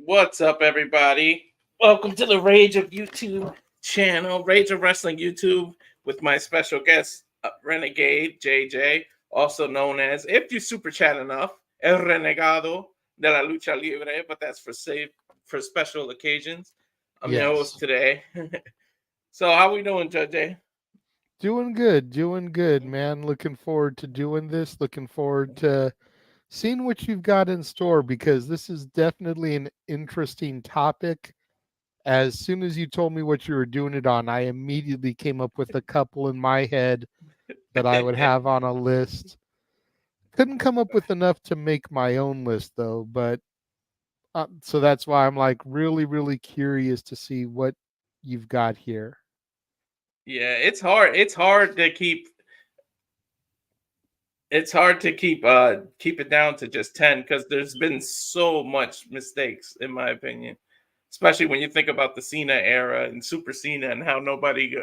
What's up, everybody? Welcome to the Rage of YouTube channel, Rage of Wrestling YouTube, with my special guest, Renegade JJ, also known as, if you super chat enough, El Renegado de la Lucha Libre, but that's for special occasions. I'm your host Yes. today. So, how we doing, JJ? Doing good, man. Looking forward to doing this. Looking forward to seeing what you've got in store because this is definitely an interesting topic. As soon as you told me what you were doing it on, I immediately came up with a couple in my head that I would have on a list. Couldn't come up with enough to make my own list though, but so that's why I'm like really curious to see what you've got here. Yeah, it's hard. It's hard to keep it down to just 10 because there's been so much mistakes in my opinion, especially when you think about the Cena era and Super Cena and how nobody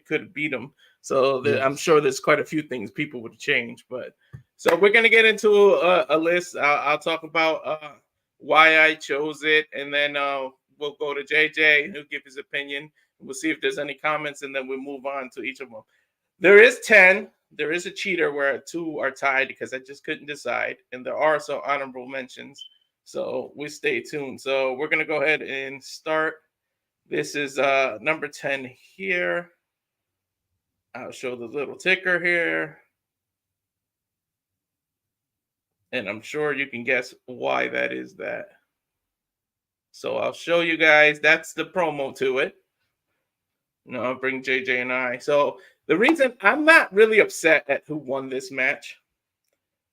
could beat him. So I'm Yes. sure there's quite a few things people would change. But so we're gonna get into a list. I'll talk about why I chose it, and then we'll go to JJ who'll give his opinion. We'll see if there's any comments, and then we'll move on to each of them. There is 10. There is a cheater where two are tied because I just couldn't decide. And there are some honorable mentions. So we stay tuned. So we're going to go ahead and start. This is number 10 here. I'll show the little ticker here. And I'm sure you can guess why that is that. So I'll show you guys. That's the promo to it. No, I'll bring JJ and I. So the reason I'm not really upset at who won this match.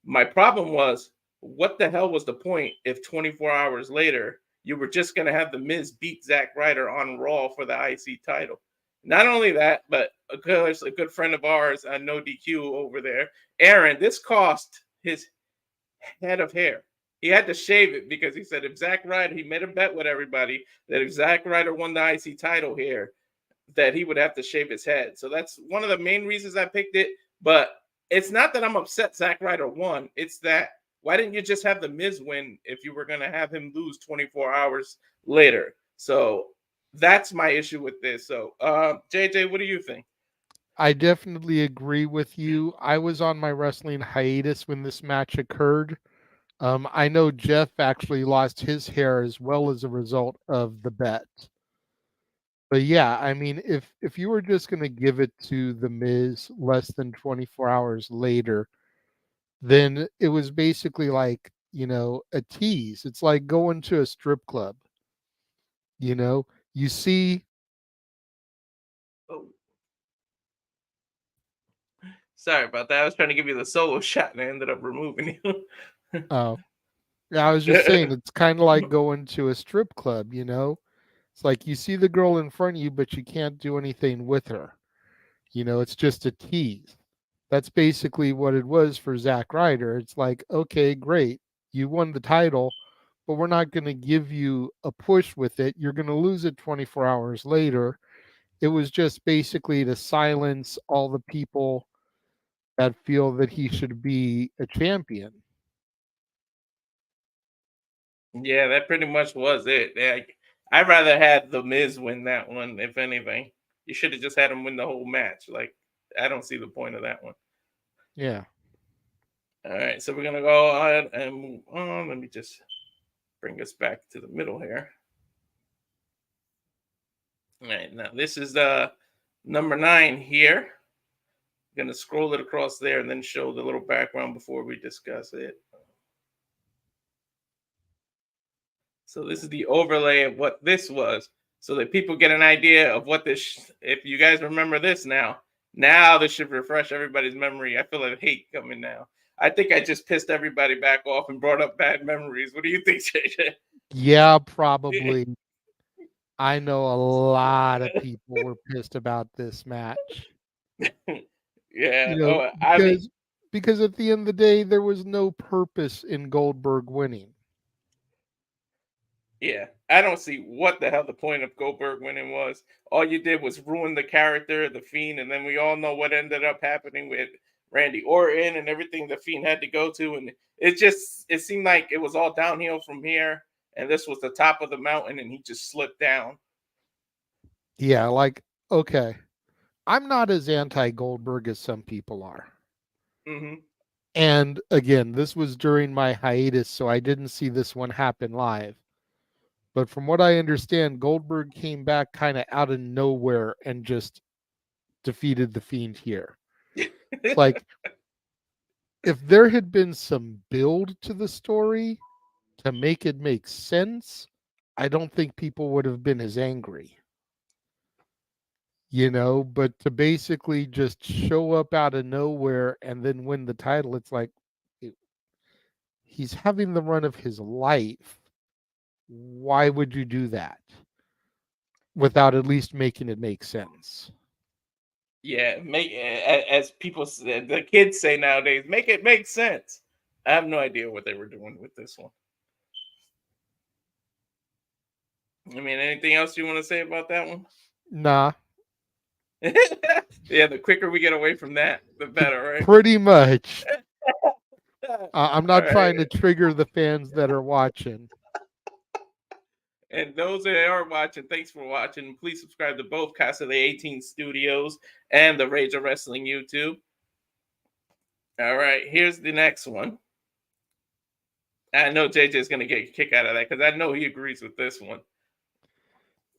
My problem was, what the hell was the point if 24 hours later you were just going to have The Miz beat Zack Ryder on Raw for the IC title? Not only that, but a good friend of ours, No DQ over there, Aaron, this cost his head of hair. He had to shave it because he said if Zack Ryder, he made a bet with everybody that if Zack Ryder won the IC title here, that he would have to shave his head. So that's one of the main reasons I picked it. But it's not that I'm upset Zack Ryder won. It's that why didn't you just have the Miz win if you were going to have him lose 24 hours later? So that's my issue with this. So JJ, what do you think? I definitely agree with you. I was on my wrestling hiatus when this match occurred. I know Jeff actually lost his hair as well as a result of the bet. But yeah, I mean, if you were just going to give it to the Miz less than 24 hours later, then it was basically like, a tease. It's like going to a strip club. You know, you see, Oh, sorry about that. I was trying to give you the solo shot and I ended up removing you. oh, yeah, I was just saying it's kind of like going to a strip club, you know? It's like you see the girl in front of you, but you can't do anything with her. It's just a tease. That's basically what it was for Zack Ryder. It's like, okay, great. You won the title, but we're not going to give you a push with it. You're going to lose it 24 hours later. It was just basically to silence all the people that feel that he should be a champion. Yeah, that pretty much was it. Yeah, I'd rather had the Miz win that one, if anything. You should have just had him win the whole match. Like, I don't see the point of that one. Yeah. All right, so we're gonna go ahead and move on. Let me just bring us back to the middle here. All right, now this is number 9 here. I'm gonna scroll it across there and then show the little background before we discuss it. So this is the overlay of what this was, so that people get an idea of what this. If you guys remember this now this should refresh everybody's memory. I feel like hate coming now. I think I just pissed everybody back off and brought up bad memories. What do you think, JJ? Yeah, probably. I know a lot of people were pissed about this match. Yeah. You know, Oh, I mean, because at the end of the day, there was no purpose in Goldberg winning. yeah. I don't see what the hell the point of Goldberg winning was. All you did was ruin the character, the Fiend, and then we all know what ended up happening with Randy Orton and everything the Fiend had to go to, and it seemed like it was all downhill from here. and this was the top of the mountain, and he just slipped down. Yeah, like, okay. I'm not as anti Goldberg as some people are. Mm-hmm. And again, this was during my hiatus, so I didn't see this one happen live. But from what I understand, Goldberg came back kind of out of nowhere and just defeated the Fiend here. It's like, if there had been some build to the story to make it make sense, I don't think people would have been as angry. But to basically just show up out of nowhere and then win the title, it's like he's having the run of his life. Why would you do that without at least making it make sense? Yeah, as people say, the kids say nowadays, make it make sense. I have no idea what they were doing with this one. I mean, anything else you want to say about that one? Nah, Yeah, the quicker we get away from that, the better, right? pretty much. I'm All not right. trying to trigger the fans that are watching. And those that are watching, thanks for watching. Please subscribe to both Casa de 18 Studios and the Rage of Wrestling YouTube. All right, here's the next one. I know JJ is going to get a kick out of that because I know he agrees with this one.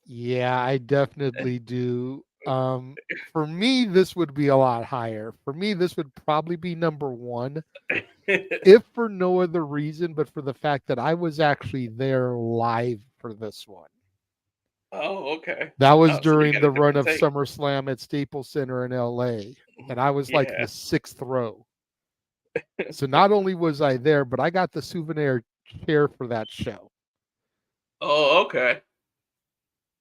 Yeah, I definitely do. For me, this would be a lot higher. For me, this would probably be number one, if for no other reason, but for the fact that I was actually there live for this one. Oh, okay. That was Oh, so you during got a the run different of take. SummerSlam at Staples Center in LA, and I was like Yeah. the sixth row. So not only was I there, but I got the souvenir chair for that show. Oh, okay.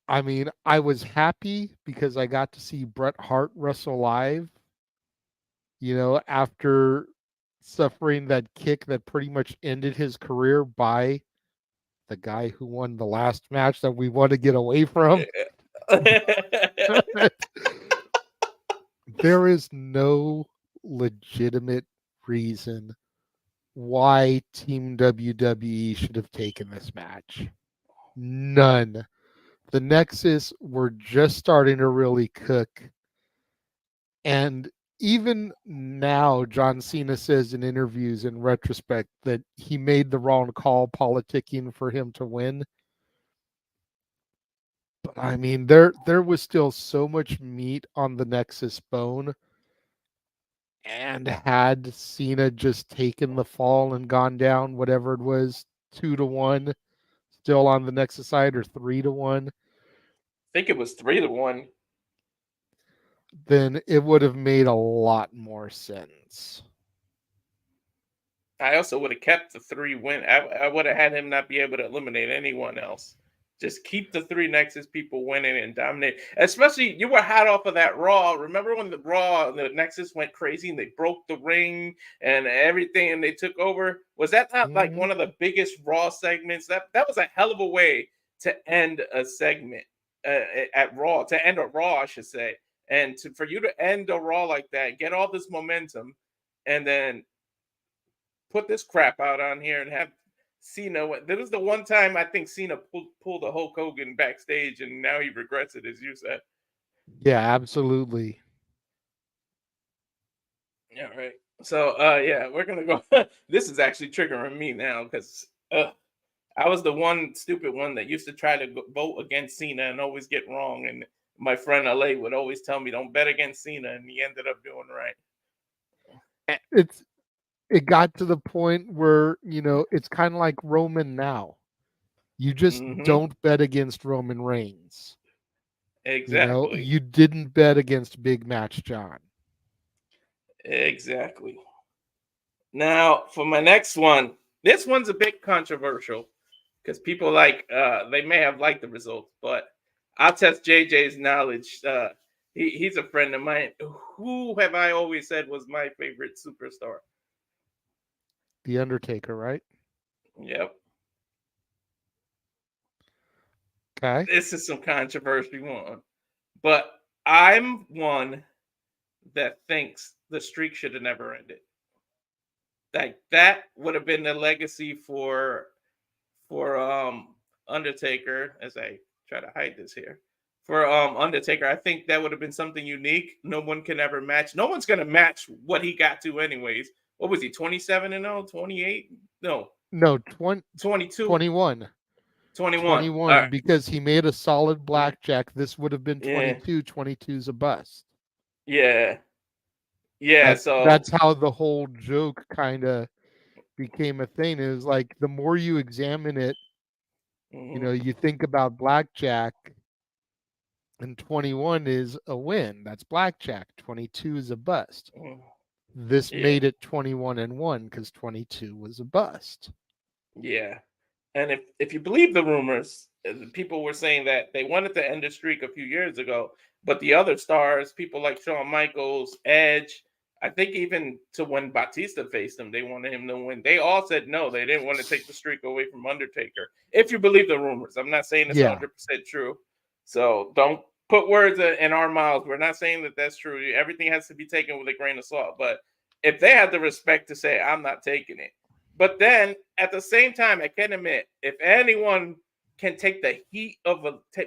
I mean, I was happy because I got to see Bret Hart wrestle live, after suffering that kick that pretty much ended his career by the guy who won the last match that we want to get away from. There is no legitimate reason why Team WWE should have taken this match. None. The Nexus were just starting to really cook. And even now, John Cena says in interviews in retrospect that he made the wrong call politicking for him to win. But I mean, there was still so much meat on the Nexus bone. And had Cena just taken the fall and gone down, whatever it was, 2-1, still on the Nexus side, or 3-1, think it was 3-1. then it would have made a lot more sense. I also would have kept the 3 win. I would have had him not be able to eliminate anyone else. Just keep the 3 Nexus people winning and dominate. Especially, you were hot off of that Raw. Remember when the Nexus went crazy and they broke the ring and everything and they took over? Was that not like Mm-hmm. one of the biggest Raw segments? That was a hell of a way to end a segment at Raw, to end a Raw, I should say. And for you to end a Raw like that, get all this momentum, and then put this crap out on here and have Cena. This was the one time I think Cena pulled a Hulk Hogan backstage, and now he regrets it, as you said. Yeah, absolutely. Yeah, right. So, yeah, we're gonna go. This is actually triggering me now because I was the one stupid one that used to try to vote against Cena and always get wrong. And my friend LA would always tell me, "Don't bet against Cena," and he ended up doing right. It got to the point where, it's kind of like Roman now. You just Mm-hmm. don't bet against Roman Reigns. Exactly. You didn't bet against Big Match John. Exactly. Now, for my next one, this one's a bit controversial because people they may have liked the results, but I'll test JJ's knowledge. He's a friend of mine. Who have I always said was my favorite superstar? The Undertaker, right? Yep. Okay. This is some controversy one, but I'm one that thinks the streak should have never ended. Like that would have been the legacy for Undertaker, as I try to hide this here. For Undertaker, I think that would have been something unique. No one can ever match. No one's gonna match what he got to anyways. What was he, 27-0, 28? No, No, 22, 21. 21. All 21 right. because he made a solid blackjack. This would have been Yeah. 22. 22's a bust. Yeah. Yeah. That's So how the whole joke kind of became a thing. It was like the more you examine it, mhm, you think about blackjack, and 21 is a win. That's blackjack. 22 is a bust. mhm, This yeah. made it 21 and 1 because 22 was a bust. Yeah. And if you believe the rumors, people were saying that they wanted to end the streak a few years ago, but the other stars, people like Shawn Michaels, Edge, I think even to when Batista faced him, they wanted him to win. They all said no, they didn't want to take the streak away from Undertaker. If you believe the rumors, I'm not saying it's Yeah. 100% true. So don't put words in our mouths. We're not saying that that's true. Everything has to be taken with a grain of salt. But if they had the respect to say, I'm not taking it, but then at the same time, I can admit, if anyone can take the heat of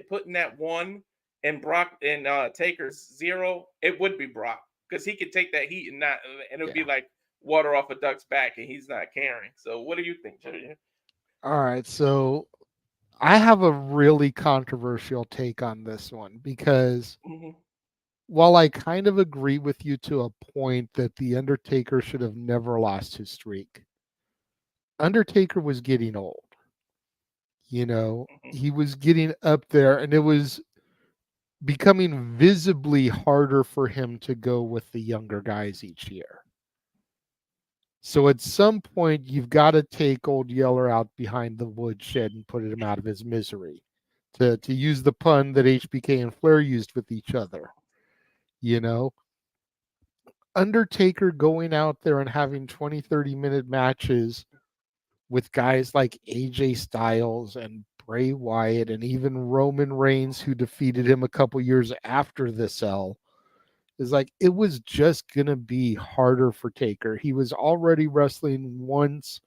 putting that one in Brock and Taker's zero, it would be Brock because he could take that heat and not, and it would be Yeah. like water off a duck's back, and he's not caring. So, what do you think, Julian? All right. So I have a really controversial take on this one because Hmm. while I kind of agree with you to a point that The Undertaker should have never lost his streak, Undertaker was getting old. Hmm. He was getting up there, and it was becoming visibly harder for him to go with the younger guys each year. So at some point, you've got to take old Yeller out behind the woodshed and put him out of his misery. To use the pun that HBK and Flair used with each other, you know, Undertaker going out there and having 20, 30-minute matches with guys like AJ Styles and Bray Wyatt and even Roman Reigns, who defeated him a couple years after this L, is like it was just going to be harder for Taker. He was already wrestling once,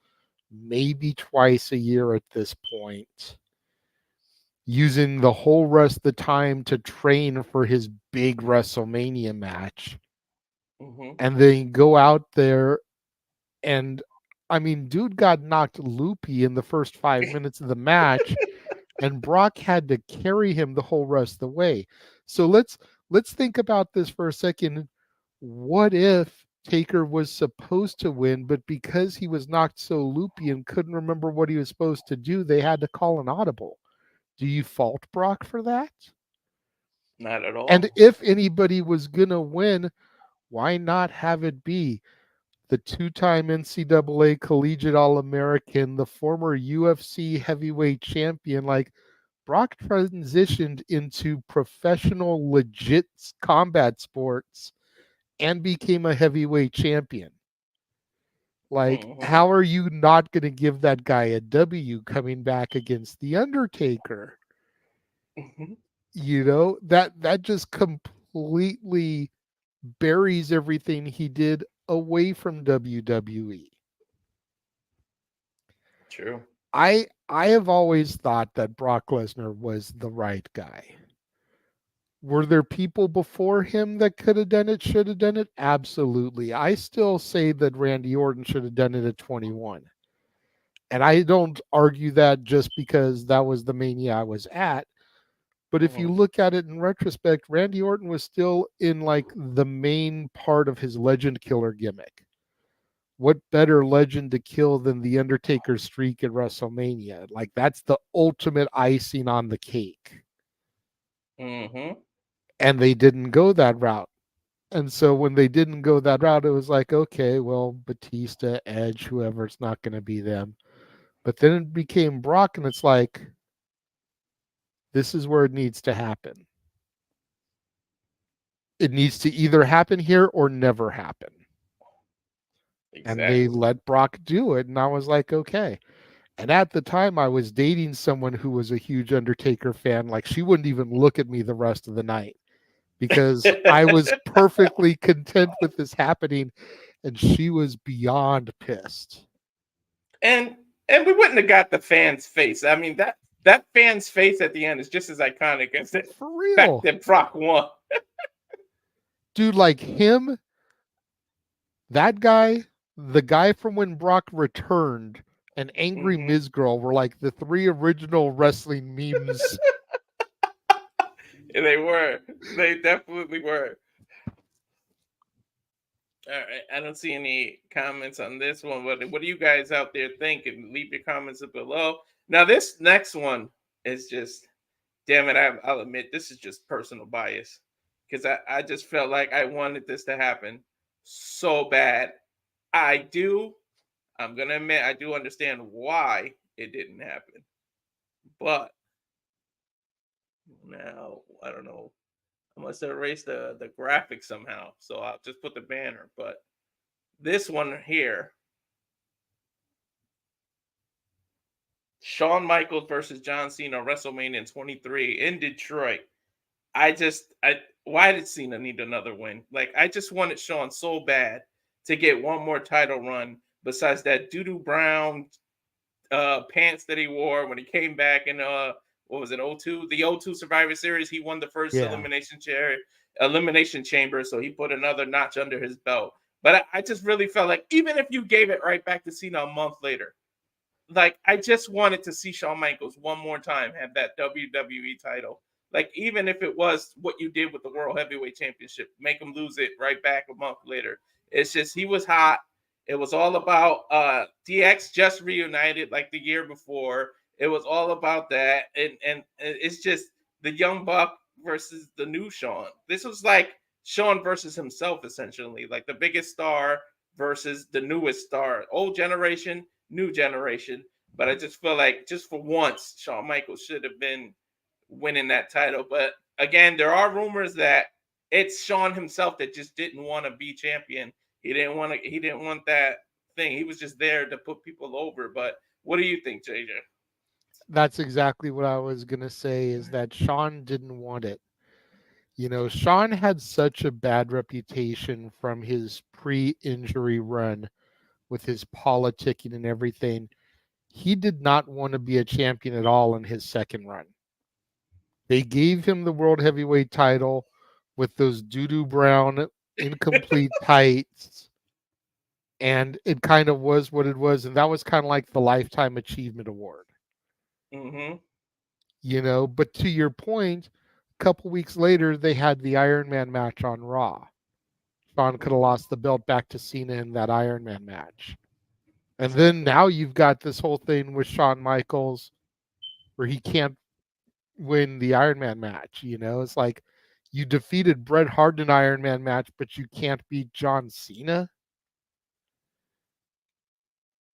maybe twice a year at this point, using the whole rest of the time to train for his big WrestleMania match. Hmm. And then go out there and I mean, dude got knocked loopy in the first 5 minutes of the match, and Brock had to carry him the whole rest of the way. So let's think about this for a second. What if Taker was supposed to win, but because he was knocked so loopy and couldn't remember what he was supposed to do, they had to call an audible? Do you fault Brock for that? Not at And all. if anybody was gonna win, why not have it be the two-time NCAA Collegiate All-American, the former UFC heavyweight champion? Like, Brock transitioned into professional, legit combat sports and became a heavyweight champion. Like, Hmm. how are you not going to give that guy a W coming back against The Undertaker? Hmm. That just completely buries everything he did away from WWE. True. I have always thought that Brock Lesnar was the right guy. Were there people before him that could have done it, should have done it? Absolutely. I still say that Randy Orton should have done it at 21. And I don't argue that just because that was the mania I was at. But if you Hmm. look at it in retrospect, Randy Orton was still in like the main part of his legend killer gimmick. What better legend to kill than the Undertaker's streak at WrestleMania? Like, that's the ultimate icing on the cake. Hmm. And they didn't go that route. And so when they didn't go that route, it was like, okay, well, Batista, Edge, whoever, it's not going to be them. But then it became Brock, and it's like, this is where it needs to happen. It needs to either happen here or never happen. And they Exactly. let Brock do it. And I was like, okay. And at the time, I was dating someone who was a huge Undertaker fan. Like, she wouldn't even look at me the rest of the night because I was perfectly content with this happening. And she was beyond pissed. And And we wouldn't have got the fan's face. I mean, that fan's face at the end is just as iconic as the For fact real. that Brock won. Dude, like him, that guy, the guy from when Brock returned, and Angry Mm-hmm. Miz Girl were like the three original wrestling memes. They were. They definitely were. All right. I don't see any comments on this one. What do you guys out there think? And leave your comments below. Now, this next one is just, damn it, I'll admit, this is just personal bias. Because I just felt like I wanted this to happen so bad. I'm going to admit, I do understand why it didn't happen. But now, I don't know. I must have erased the graphic somehow. So I'll just put the banner. But this one here, Shawn Michaels versus John Cena, WrestleMania 23 in Detroit. Why did Cena need another win? Like, I just wanted Shawn so bad to get one more title run besides that doo-doo brown pants that he wore when he came back in what was it, '02? The '02 Survivor Series. He won the first Yeah. elimination chamber, so he put another notch under his belt. But I just really felt like even if you gave it right back to Cena a month later, like I just wanted to see Shawn Michaels one more time have that WWE title. Like even if it was what you did with the World Heavyweight Championship, make him lose it right back a month later. It's just he was hot. It was all about DX just reunited like the year before. It was all about that, and it's just the young buck versus the new Shawn. This was like Shawn versus himself essentially, like the biggest star versus the newest star, old generation, new generation. But I just feel like just for once, Shawn Michaels should have been winning that title. But again, there are rumors that it's Shawn himself that just didn't want to be champion. He didn't want to. He didn't want that thing. He was just there to put people over. But what do you think, JJ? That's exactly what I was going to say is that Shawn didn't want it. You know, Shawn had such a bad reputation from his pre-injury run with his politicking and everything. He did not want to be a champion at all in his second run. They gave him the world heavyweight title with those doo-doo brown incomplete tights, and it kind of was what it was, and that was kind of like the lifetime achievement award. Mm-hmm. You know, but to your point, a couple weeks later they had the Iron Man match on Raw. Shawn could have lost the belt back to Cena in that Iron Man match. And then Exactly. now you've got this whole thing with Shawn Michaels where he can't win the Iron Man match. You know, it's like you defeated Bret Hart in an Iron Man match, but you can't beat John Cena.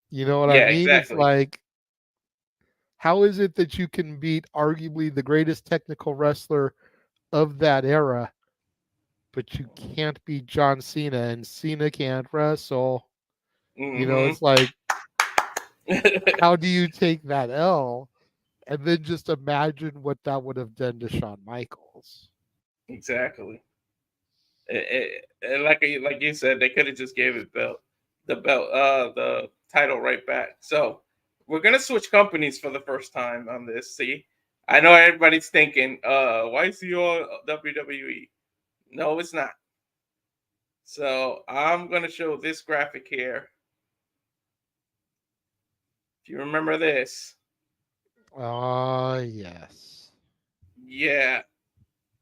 You know what I Yeah, mean? It's exactly. like, how is it that you can beat arguably the greatest technical wrestler of that era, but you can't beat John Cena and Cena can't wrestle? You know, Mm-hmm. it's like, how do you take that L? And then just imagine what that would have done to Shawn Michaels. Exactly. Like you said, they could have just gave it the title right back. So we're gonna switch companies for the first time on this. See, I know everybody's thinking, why is he on WWE? No, it's not. So I'm gonna show this graphic here. If you remember this, Yes. yeah.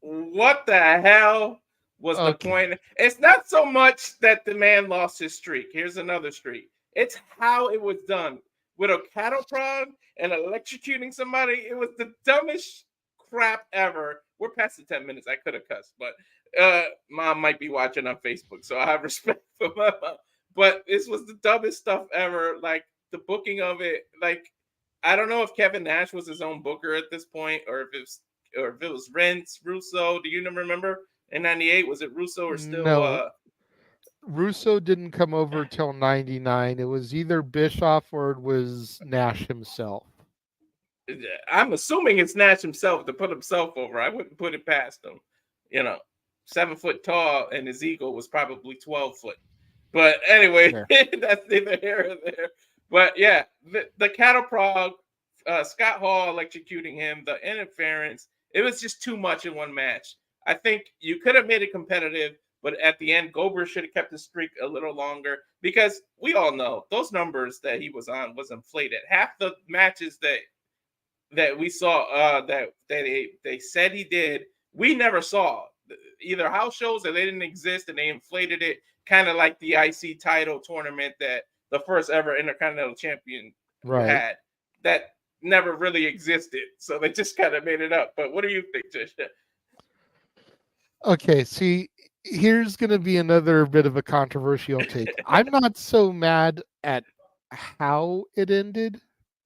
What the hell was the Okay. point? It's not so much that the man lost his streak. Here's another streak. It's how it was done with a cattle prod and electrocuting somebody. It was the dumbest crap ever. We're past the 10 minutes. I could have cussed, but mom might be watching on Facebook, so I have respect for my mom. But this was the dumbest stuff ever. Like the booking of it, like I don't know if Kevin Nash was his own booker at this point, or if it was Vince Russo. Do you remember in '98? Was it Russo or still? No, Russo didn't come over till 99. It was either Bischoff or it was Nash himself. I'm assuming it's Nash himself to put himself over. I wouldn't put it past him. You know, 7 foot tall, and his ego was probably 12 foot. But anyway, There. that's neither here nor there. But yeah, the cattle prod, Scott Hall electrocuting him, the interference, it was just too much in one match. I think you could have made it competitive, but at the end, Goldberg should have kept the streak a little longer because we all know those numbers that he was on was inflated. Half the matches that we saw they said he did, we never saw either house shows or they didn't exist and they inflated it, kind of like the IC title tournament that the first ever Intercontinental Champion Right. had that never really existed. So they just kind of made it up. But what do you think, Trisha? Okay, see, here's going to be another bit of a controversial take. I'm not so mad at how it ended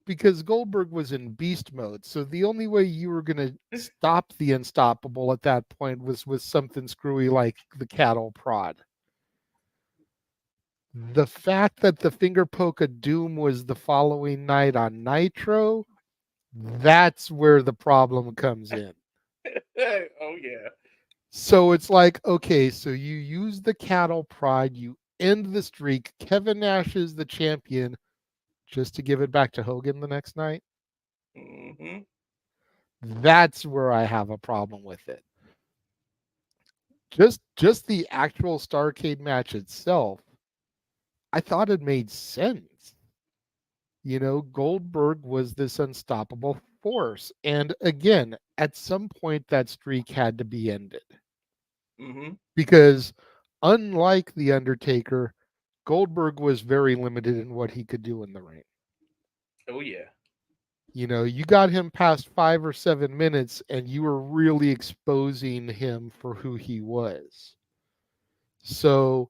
because Goldberg was in beast mode. So the only way you were going to stop the unstoppable at that point was with something screwy like the cattle prod. The fact that the finger poke of doom was the following night on Nitro, that's where the problem comes in. Oh yeah. So it's like, okay, so you use the cattle prod, you end the streak. Kevin Nash is the champion just to give it back to Hogan the next night. Mm-hmm. That's where I have a problem with it. Just the actual Starrcade match itself, I thought it made sense. You know, Goldberg was this unstoppable force. And again, at some point that streak had to be ended. Mm-hmm. Because unlike The Undertaker, Goldberg was very limited in what he could do in the ring. Oh yeah. You know, you got him past 5 or 7 minutes and you were really exposing him for who he was. So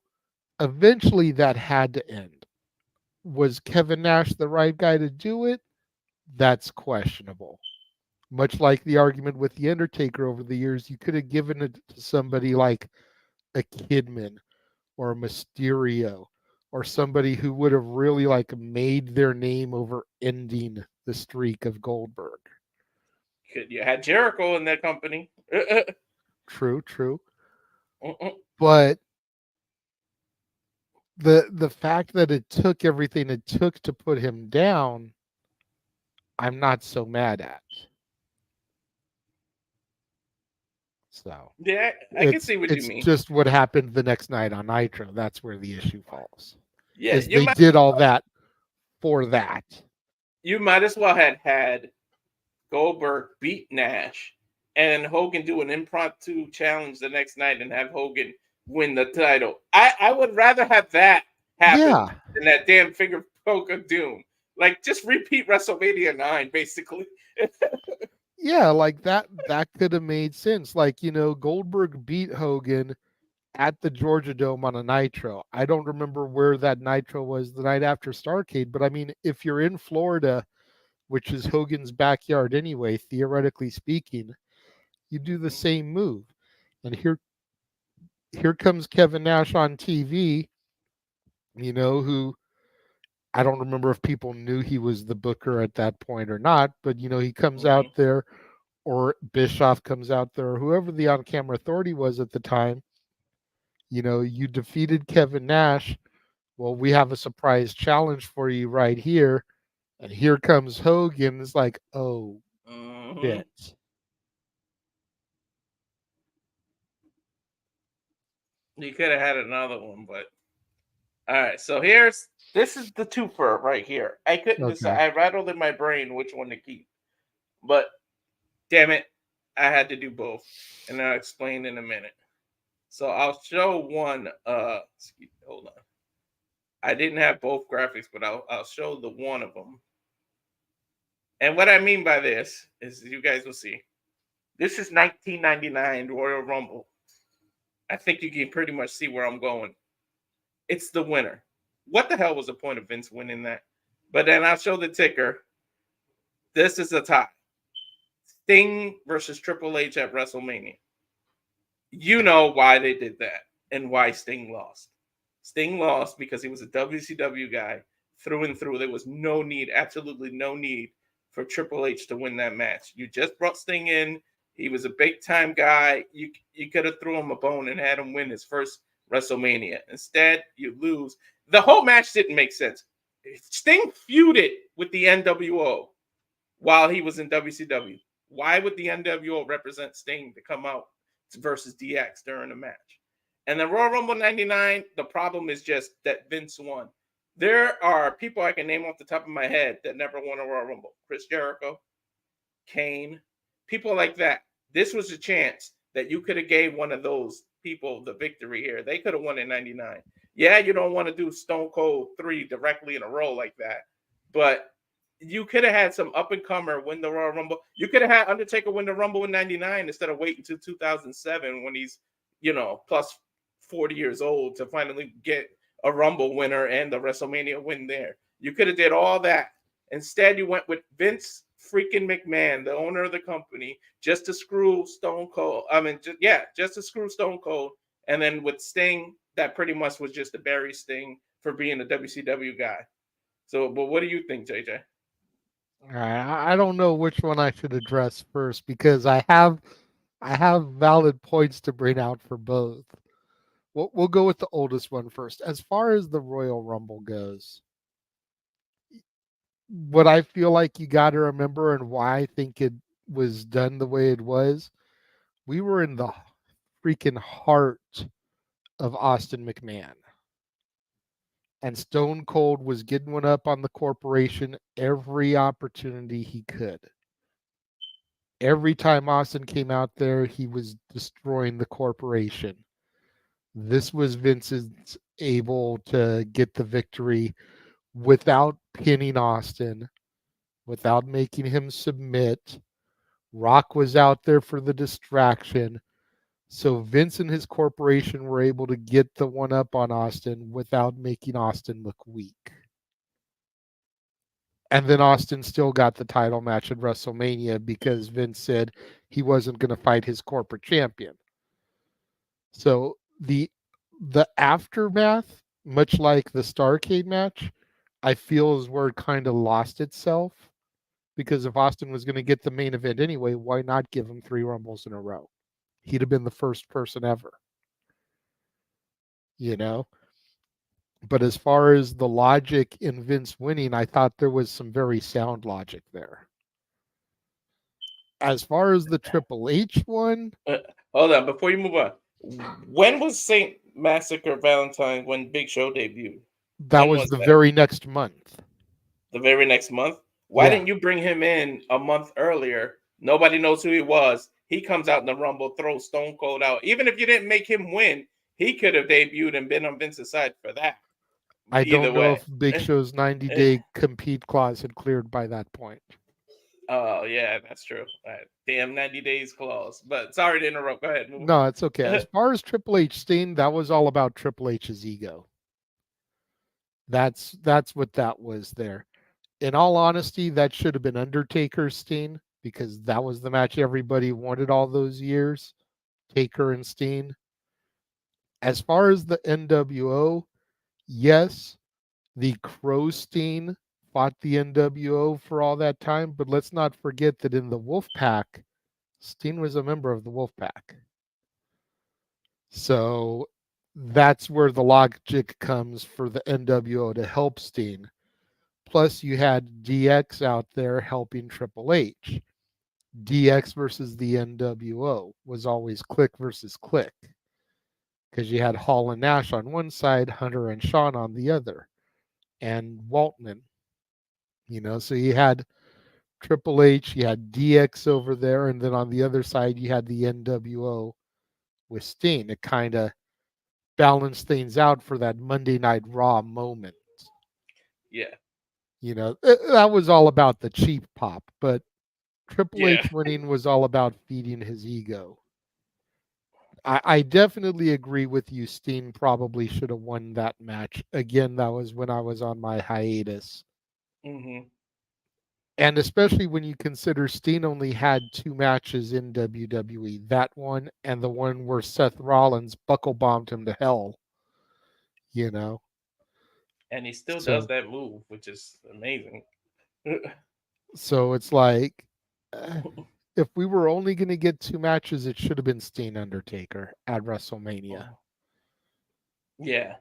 eventually that had to end. Was Kevin Nash the right guy to do it? That's questionable. Much like the argument with The Undertaker over the years, you could have given it to somebody like a Kidman or a Mysterio or somebody who would have really like made their name over ending the streak of Goldberg. You had Jericho in that company. True, true. But the fact that it took everything it took to put him down, I'm not so mad at. So Yeah, I can see what you it's mean. just what happened the next night on Nitro. That's where the issue falls. Yeah, Is they did all that for that. You might as well had Goldberg beat Nash and Hogan do an impromptu challenge the next night and have Hogan win the title. I would rather have that happen Yeah. than that damn finger poke of doom. Like just repeat WrestleMania 9, basically. Yeah, like that could have made sense. Like, you know, Goldberg beat Hogan at the Georgia Dome on a Nitro. I don't remember where that Nitro was the night after Starrcade, but I mean, if you're in Florida, which is Hogan's backyard anyway, theoretically speaking, you do the same move. And here comes Kevin Nash on TV, you know, who I don't remember if people knew he was the booker at that point or not, but you know, he comes out there, or Bischoff comes out there, or whoever the on camera authority was at the time. You know, you defeated Kevin Nash. Well, we have a surprise challenge for you right here. And here comes Hogan. It's like, oh, shit. You could have had another one, but all right. So this is the twofer right here. I couldn't decide. I rattled in my brain which one to keep, but damn it, I had to do both, and I'll explain in a minute. So I'll show one. Hold on. I didn't have both graphics, but I'll show the one of them. And what I mean by this is, you guys will see. This is 1999 Royal Rumble. I think you can pretty much see where I'm going. It's the winner. What the hell was the point of Vince winning that? But then I'll show the ticker. This is a tie. Sting versus Triple H at WrestleMania. You know why they did that and why Sting lost. Sting lost because he was a WCW guy through and through. There was no need, absolutely no need for Triple H to win that match. You just brought Sting in. He was a big time guy. You could have threw him a bone and had him win his first WrestleMania. Instead, you lose. The whole match didn't make sense. Sting feuded with the NWO while he was in WCW. Why would the NWO represent Sting to come out versus DX during the match? And then Royal Rumble 99, the problem is just that Vince won. There are people I can name off the top of my head that never won a Royal Rumble. Chris Jericho, Kane, people like that. This was a chance that you could have gave one of those people the victory here. They could have won in 99. Yeah, you don't want to do Stone Cold 3 directly in a row like that, but you could have had some up and comer win the Royal Rumble. You could have had Undertaker win the Rumble in 99 instead of waiting until 2007 when he's, plus 40 years old to finally get a Rumble winner and the WrestleMania win there. You could have did all that. Instead, you went with Vince freaking McMahon, the owner of the company, just to screw Stone Cold. Just to screw Stone Cold. And then with Sting, that pretty much was just to bury Sting for being a WCW guy. So, but what do you think, JJ? All right, I don't know which one I should address first because I have valid points to bring out for both. We'll go with the oldest one first. As far as the Royal Rumble goes, what I feel like you got to remember and why I think it was done the way it was, we were in the freaking heart of Austin McMahon. And Stone Cold was getting one up on the corporation every opportunity he could. Every time Austin came out there, he was destroying the corporation. This was Vince's able to get the victory without pinning Austin, without making him submit. Rock was out there for the distraction. So Vince and his corporation were able to get the one up on Austin without making Austin look weak. And then Austin still got the title match at WrestleMania because Vince said he wasn't going to fight his corporate champion. So the aftermath, much like the Starrcade match, I feel is where it kind of lost itself. Because if Austin was going to get the main event anyway, why not give him 3 Rumbles in a row? He'd have been the first person ever. You know? But as far as the logic in Vince winning, I thought there was some very sound logic there. As far as the Triple H one, Hold on, before you move on. When was Saint Massacre Valentine when Big Show debuted? that When was was the that? very next month. The very next month? Why Yeah, didn't you bring him in a month earlier? Nobody knows who he was. He comes out in the Rumble, throws Stone Cold out. Even if you didn't make him win, he could have debuted and been on Vince's side for that. I Either don't know way. if Big Show's 90-day compete clause had cleared by that point. Oh, yeah, that's true. Damn 90 days clause. But sorry to interrupt. Go ahead. Move. No, it's okay. As far as Triple H Steen, that was all about Triple H's ego. That's what that was there. In all honesty, that should have been Undertaker Steen because that was the match everybody wanted all those years. Taker and Steen. As far as the NWO, yes, the Cruz Steen fought the NWO for all that time, but let's not forget that in the Wolfpack, Steen was a member of the Wolfpack. So that's where the logic comes for the NWO to help Steen. Plus, you had DX out there helping Triple H. DX versus the NWO was always Click versus Click because you had Hall and Nash on one side, Hunter and Shawn on the other, and Waltman. So you had Triple H, you had DX over there, and then on the other side you had the NWO with Steen. It kind of balanced things out for that Monday Night Raw moment. Yeah. That was all about the cheap pop, but Triple Yeah. H winning was all about feeding his ego. I definitely agree with you. Steen probably should have won that match. Again, that was when I was on my hiatus. Mm-hmm. And especially when you consider Steen only had 2 matches in WWE, that one and the one where Seth Rollins buckle bombed him to hell, you know. And he still does So that move, which is amazing. so it's like if we were only going to get 2 matches, it should have been Steen Undertaker at WrestleMania. Yeah,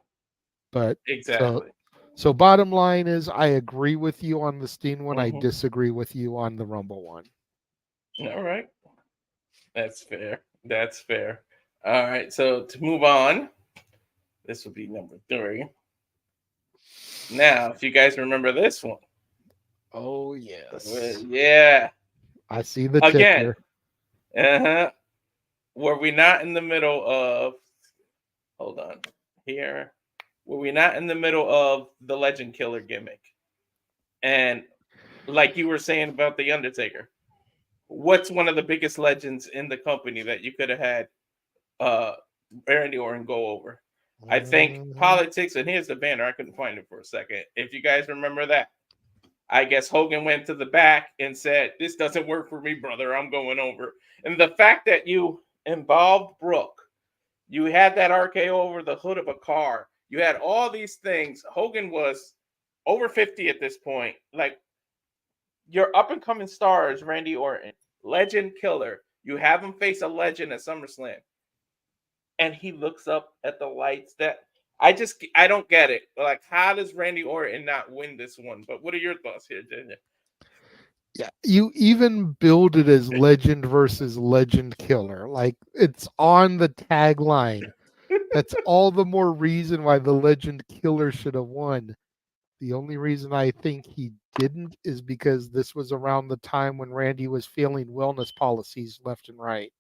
But so exactly. so bottom line is I agree with you on the Steen one. I Hmm. disagree with you on the Rumble one. All right, that's fair. That's fair. All right, so to move on, this would be number three. Now, if you guys remember this one, Oh yes. yeah, I see the again, ticker. uh-huh. Were we not in the middle of? Hold on, here. Were we not in the middle of the Legend Killer gimmick? And like you were saying about the Undertaker, what's one of the biggest legends in the company that you could have had uh Randy Orton go over? I think Mhm. politics, and here's the banner. I couldn't find it for a second. If you guys remember that, I guess Hogan went to the back and said, "This doesn't work for me, brother. I'm going over." And the fact that you involved Brooke, you had that RKO over the hood of a car, you had all these things. Hogan was over 50 at this point. Like, your up and coming stars, Randy Orton, legend killer. You have him face a legend at SummerSlam, and he looks up at the lights. That I don't get it. Like, how does Randy Orton not win this one? But what are your thoughts here, Junior? Yeah, you even build it as legend versus legend killer. Like it's on the tagline. That's all the more reason why the legend killer should have won. The only reason I think he didn't is because this was around the time when Randy was failing wellness policies left and right.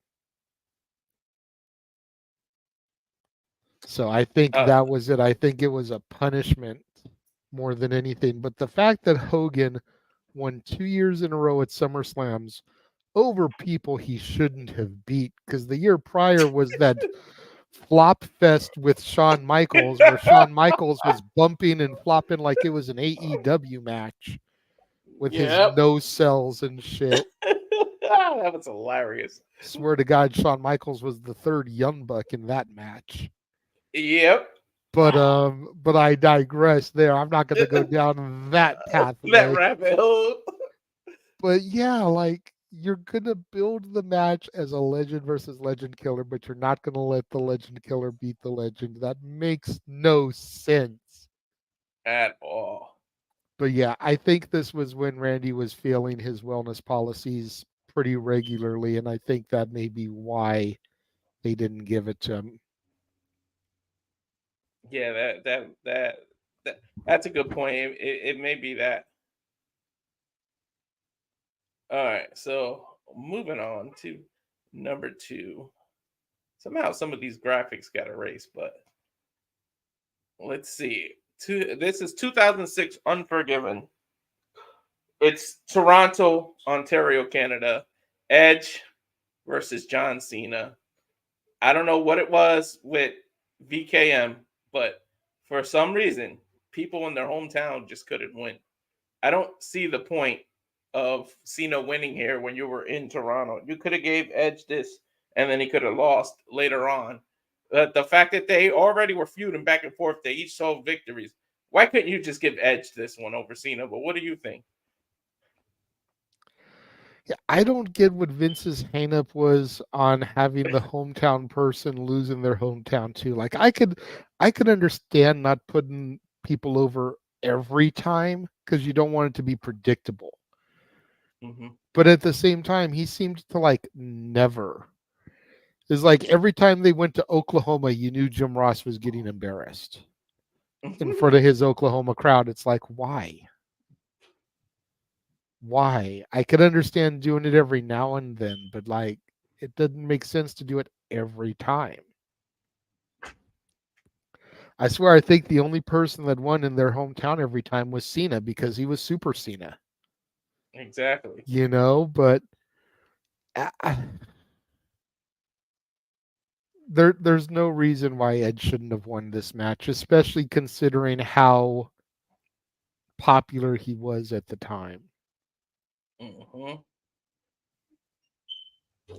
So I think Uh, that was it. I think it was a punishment more than anything. But the fact that Hogan won 2 years in a row at SummerSlams over people he shouldn't have beat, because the year prior was that flop fest with Shawn Michaels where Shawn Michaels was bumping and flopping like it was an AEW match with his yep. no cells and shit. That was hilarious. Swear to God, Shawn Michaels was the third Young Buck in that match. Yep. But I digress there. I'm not gonna go down that That pathway. rabbit hole. But yeah, like you're gonna build the match as a legend versus legend killer, but you're not gonna let the legend killer beat the legend. That makes no sense. At all. But yeah, I think this was when Randy was failing his wellness policies pretty regularly, and I think that may be why they didn't give it to him. Yeah, that's a good point. It may be that. All right, so moving on to number two. Somehow some of these graphics got erased, but let's see. This is 2006 Unforgiven. It's Toronto, Ontario, Canada. Edge versus John Cena. I don't know what it was with VKM, but for some reason, people in their hometown just couldn't win. I don't see the point of Cena winning here when you were in Toronto. You could have gave Edge this, and then he could have lost later on. The fact that they already were feuding back and forth, they each saw victories. Why couldn't you just give Edge this one over Cena? But what do you think? Yeah, I don't get what Vince's hangup was on having the hometown person losing their hometown too. Like I could understand not putting people over every time because you don't want it to be predictable. Hmm. But at the same time, he seemed to like never. It's like every time they went to Oklahoma, you knew Jim Ross was getting embarrassed in front of his Oklahoma crowd. It's like, why? Why? I could understand doing it every now and then, but like it doesn't make sense to do it every time. I swear I think the only person that won in their hometown every time was Cena because he was Super Cena. Exactly. But I, there's no reason why Ed shouldn't have won this match, especially considering how popular he was at the time. Hmm.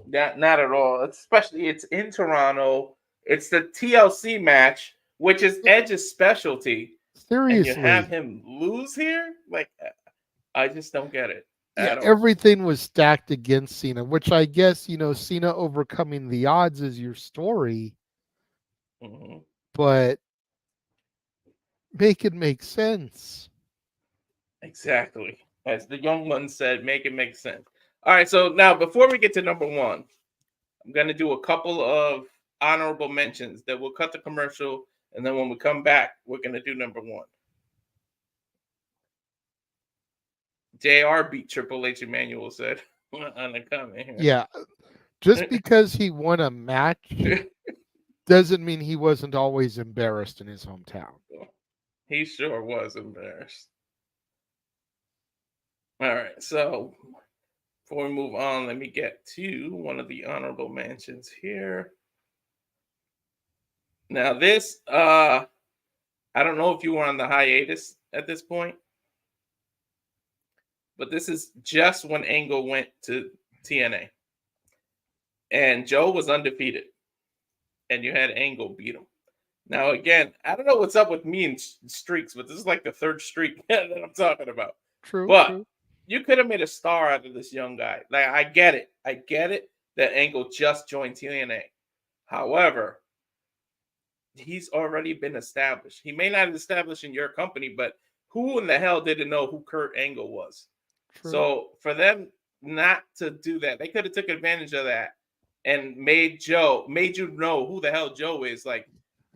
Not at all. Especially it's in Toronto. It's the TLC match, which is Edge's specialty, and you have Seriously. him lose here. Like, I just don't get it Yeah, at all. everything was stacked against Cena, which I guess, Cena overcoming the odds is your story, Hmm. but Make it make sense. Exactly. As the young one said, make it make sense. All right, so now before we get to number one, I'm going to do a couple of honorable mentions that we'll cut the commercial. And then when we come back, we're going to do number one. JR beat Triple H, Emmanuel said on the comment here. Yeah, just because he won a match doesn't mean he wasn't always embarrassed in his hometown. He sure was embarrassed. All right, so before we move on, let me get to one of the honorable mentions here. Now, this, I don't know if you were on the hiatus at this point, but this is just when Angle went to TNA. And Joe was undefeated. And you had Angle beat him. Now, again, I don't know what's up with me and streaks, but this is like the third streak that I'm talking about. True, But true. you could have made a star out of this young guy. Like, I get it. I get it that Angle just joined TNA. However, he's already been established. He may not have established in your company, but who in the hell didn't know who Kurt Angle was? True. So for them not to do that, they could have took advantage of that and made you know who the hell Joe is. Like,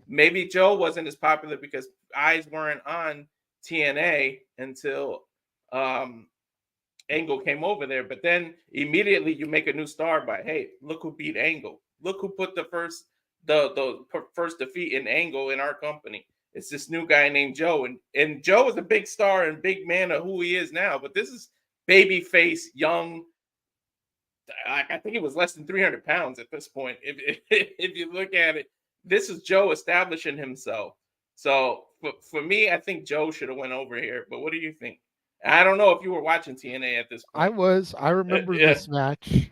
maybe Joe wasn't as popular because eyes weren't on TNA until Angle came over there. But then immediately you make a new star by, hey, look who beat Angle. Look who put the first defeat in Angle in our company. It's this new guy named Joe, and Joe is a big star and big man of who he is now. But this is baby face, young. I think it was less than 300 pounds at this point. If you look at it, this is Joe establishing himself. So for me, I think Joe should have went over here. But what do you think? I don't know if you were watching TNA at this point. I was. I remember Yeah. this match.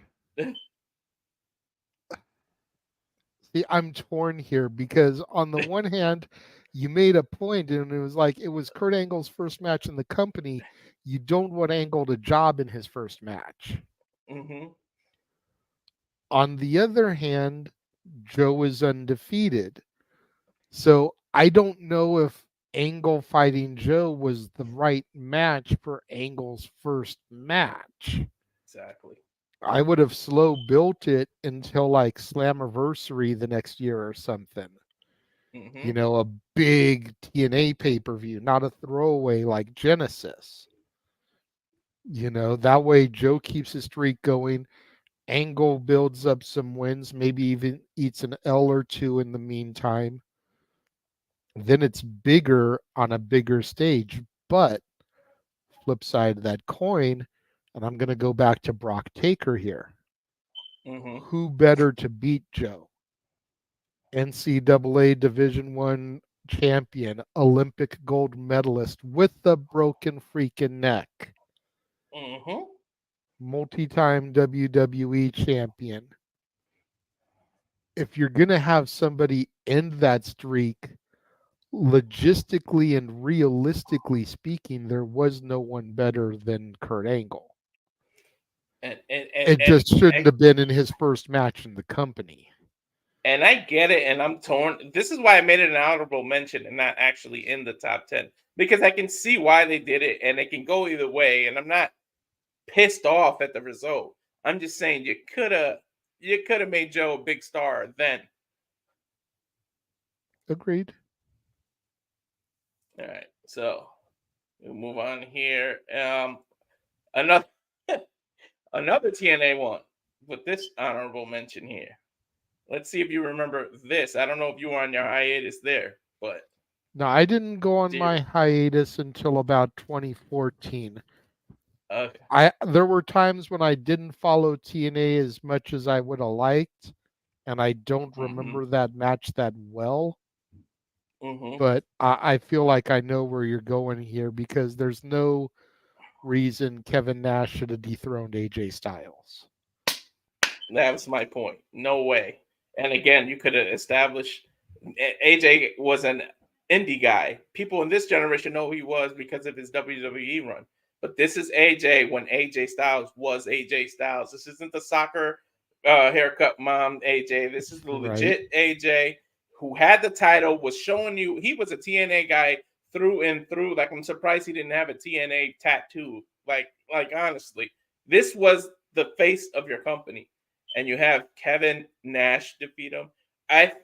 See, I'm torn here because on the one hand, you made a point, and it was like it was Kurt Angle's first match in the company. You don't want Angle to job in his first match. Mm-hmm. On the other hand, Joe is undefeated. So I don't know if Angle fighting Joe was the right match for Angle's first match. Exactly. I would have slow built it until like Slammiversary the next year or something. Mm-hmm. You know, a big TNA pay per view, not a throwaway like Genesis. You know, that way Joe keeps his streak going. Angle builds up some wins, maybe even eats an L or two in the meantime. Then it's bigger on a bigger stage. But flip side of that coin, and I'm going to go back to Brock Taker here. Mm-hmm. Who better to beat Joe? NCAA Division One champion, Olympic gold medalist with the broken freaking neck, Mm-hmm. multi-time WWE champion. If you're going to have somebody end that streak, logistically and realistically speaking, there was no one better than Kurt Angle. It just shouldn't have been in his first match in the company. And I get it, and I'm torn. This is why I made it an honorable mention and not actually in the top 10, because I can see why they did it, and it can go either way. And I'm not pissed off at the result. I'm just saying you could have made Joe a big star then. Agreed. All right, so we'll move on here. Another another TNA one with this honorable mention here. Let's see if you remember this. I don't know if you were on your hiatus there, but no, I didn't go on my hiatus until about 2014. Okay. There were times when I didn't follow TNA as much as I would have liked, and I don't remember that match that well. Mm-hmm. But I feel like I know where you're going here because there's no reason Kevin Nash should have dethroned AJ Styles. That was my point. No way. And again, you could have established AJ was an indie guy. People in this generation know who he was because of his WWE run. But this is AJ when AJ Styles was AJ Styles. This isn't the soccer haircut mom AJ. This is the legit AJ who had the title, was showing you he was a TNA guy through and through. Like, I'm surprised he didn't have a TNA tattoo. Like honestly, this was the face of your company, and you have Kevin Nash defeat him.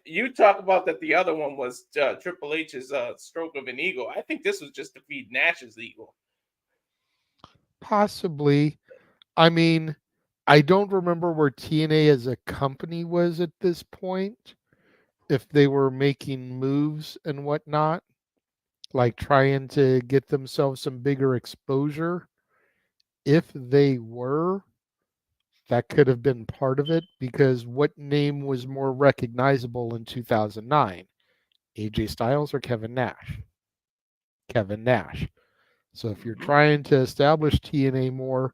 You talk about that the other one was Triple H's stroke of an ego. I think this was just to feed Nash's ego. Possibly. I mean, I don't remember where TNA as a company was at this point. If they were making moves and whatnot, like trying to get themselves some bigger exposure. If they were, that could have been part of it, because what name was more recognizable in 2009? AJ Styles or Kevin Nash? Kevin Nash. So if you're trying to establish TNA more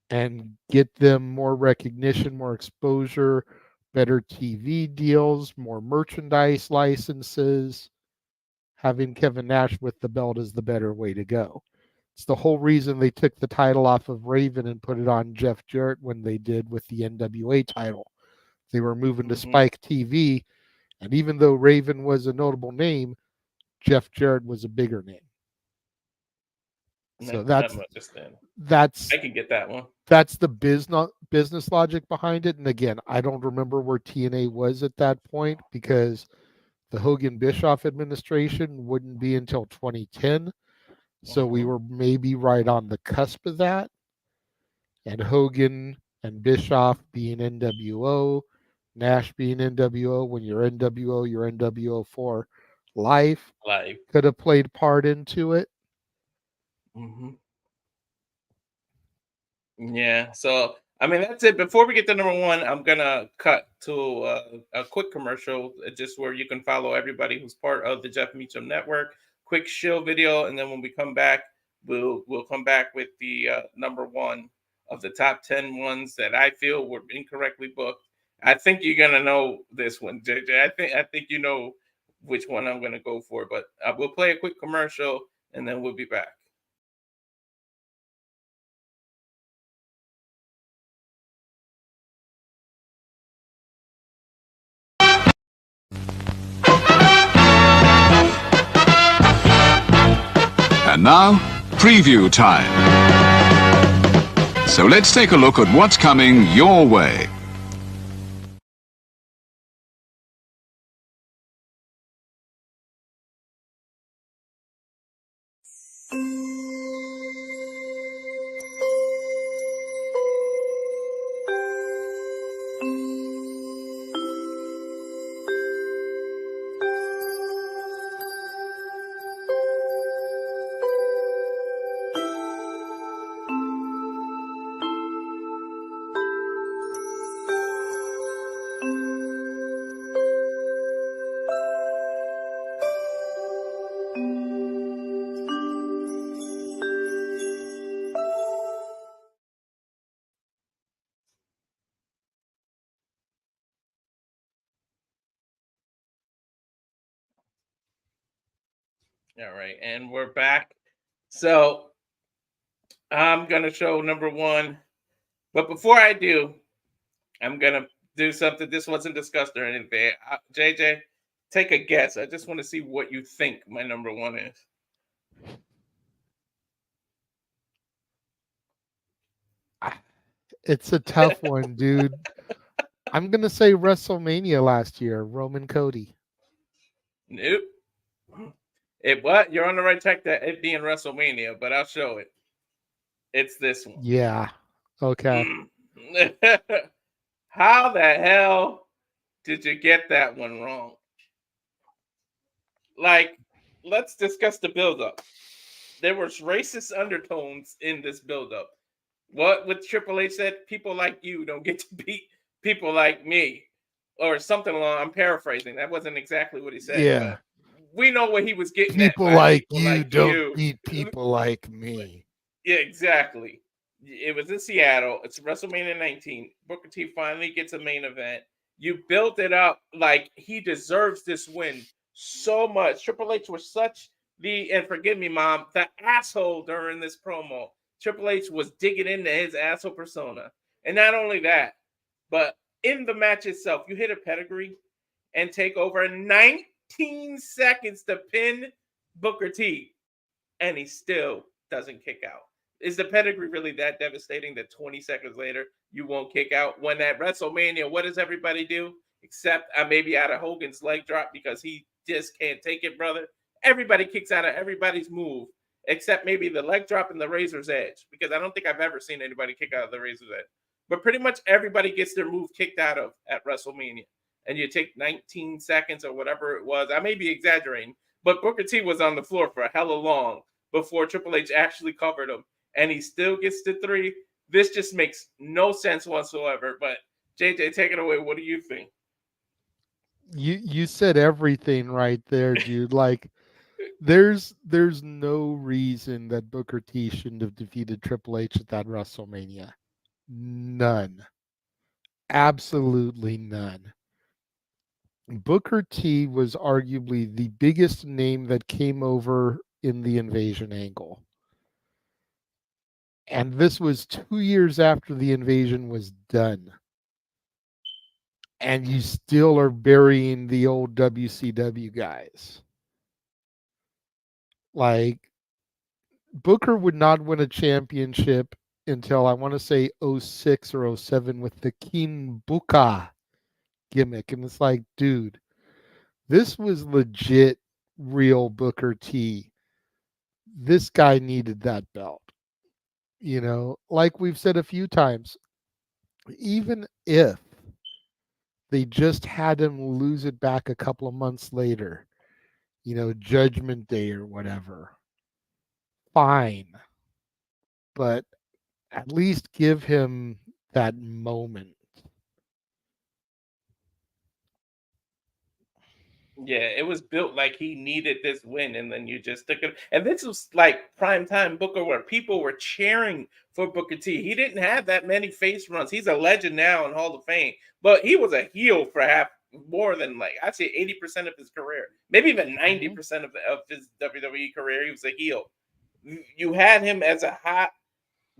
and get them more recognition, more exposure, better TV deals, more merchandise licenses, having Kevin Nash with the belt is the better way to go. It's the whole reason they took the title off of Raven and put it on Jeff Jarrett when they did with the NWA title. They were moving to Spike TV, and even though Raven was a notable name, Jeff Jarrett was a bigger name. So that's I can get that one. That's the business logic behind it. And again, I don't remember where TNA was at that point, because the Hogan Bischoff administration wouldn't be until 2010. So we were maybe right on the cusp of that. And Hogan and Bischoff being NWO, Nash being NWO. When you're NWO, you're NWO for life. Could have played part into it. Yeah. So, I mean, that's it. Before we get to number one, I'm going to cut to a quick commercial, just where you can follow everybody who's part of the Jeff Meacham Network. Quick shill video. And then when we come back, we'll come back with the number one of the top 10 ones that I feel were incorrectly booked. I think you're going to know this one, JJ. I think you know which one I'm going to go for. But we'll play a quick commercial, and then we'll be back. And now, preview time. So let's take a look at what's coming your way. All right, and we're back. So I'm gonna show number one, but before I do, I'm gonna do something. This wasn't discussed or anything. JJ, take a guess. I just want to see what you think my number one is. It's a tough one, dude. I'm gonna say WrestleMania last year, Roman Cody. Nope. What? You're on the right track that it being WrestleMania, but I'll show it. It's this one. Yeah. Okay. How the hell did you get that one wrong? Like, let's discuss the build-up. There was racist undertones in this build-up. What Triple H said, people like you don't get to beat people like me, or something along. I'm paraphrasing. That wasn't exactly what he said. Yeah. But we know what he was getting people at. Like people you like don't you. Beat people like me. Yeah, exactly. It was in Seattle. It's WrestleMania 19. Booker T finally gets a main event. You built it up like he deserves this win so much. Triple H was such and forgive me, Mom, the asshole during this promo. Triple H was digging into his asshole persona. And not only that, but in the match itself, you hit a pedigree and take over 19 seconds to pin Booker T, and he still doesn't kick out. Is the pedigree really that devastating that 20 seconds later you won't kick out? When at WrestleMania, what does everybody do? Except maybe out of Hogan's leg drop because he just can't take it, brother. Everybody kicks out of everybody's move except maybe the leg drop and the razor's edge because I don't think I've ever seen anybody kick out of the razor's edge. But pretty much everybody gets their move kicked out of at WrestleMania. And you take 19 seconds or whatever it was. I may be exaggerating, but Booker T was on the floor for a hella long before Triple H actually covered him, and he still gets the 3. This just makes no sense whatsoever. But JJ, take it away. What do you think? You said everything right there, dude. Like there's no reason that Booker T shouldn't have defeated Triple H at that WrestleMania. None. Absolutely none. Booker T was arguably the biggest name that came over in the invasion angle. And this was 2 years after the invasion was done. And you still are burying the old WCW guys. Like, Booker would not win a championship until I want to say 06 or 07 with the Kimbuka gimmick. And it's like, dude, this was legit real Booker T. This guy needed that belt. You know, like we've said a few times, even if they just had him lose it back a couple of months later, you know, Judgment Day or whatever, fine. But at least give him that moment. Yeah, it was built like he needed this win, and then you just took it. And this was like prime time Booker, where people were cheering for Booker T. He didn't have that many face runs. He's a legend now in Hall of Fame, but he was a heel for more than like I'd say 80% of his career, maybe even 90% of his WWE career. He was a heel. You had him as a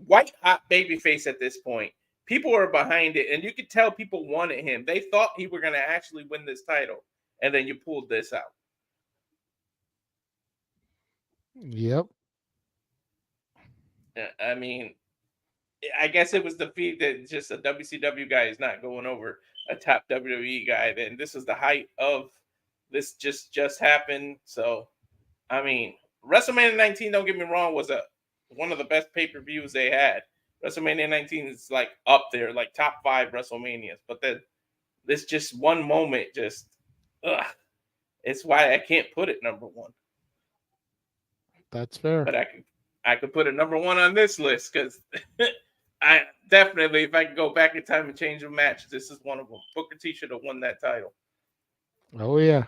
white hot baby face at this point. People were behind it, and you could tell people wanted him. They thought he were going to actually win this title. And then you pulled this out. Yep. I mean, I guess it was the feat that just a WCW guy is not going over a top WWE guy. Then this is the height of this just happened. So, I mean, WrestleMania 19, don't get me wrong, was one of the best pay-per-views they had. WrestleMania 19 is like up there, like top 5 WrestleManias. But then this just one moment just it's why I can't put it number 1. That's fair. But I could put it number 1 on this list because I definitely, if I could go back in time and change a match, this is one of them. Booker T should have won that title. Oh yeah.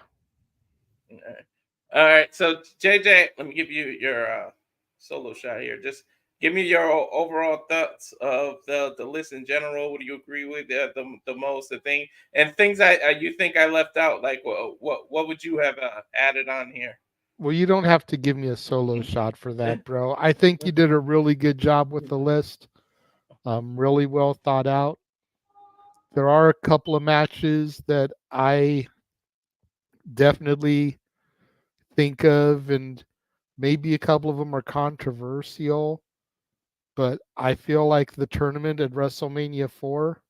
All right. So JJ, let me give you your solo shot here. Just give me your overall thoughts of the list in general. What do you agree with the most? The thing and things you think I left out. Like what would you have added on here? Well, you don't have to give me a solo shot for that, bro. I think you did a really good job with the list. Really well thought out. There are a couple of matches that I definitely think of, and maybe a couple of them are controversial, but I feel like the tournament at WrestleMania 4,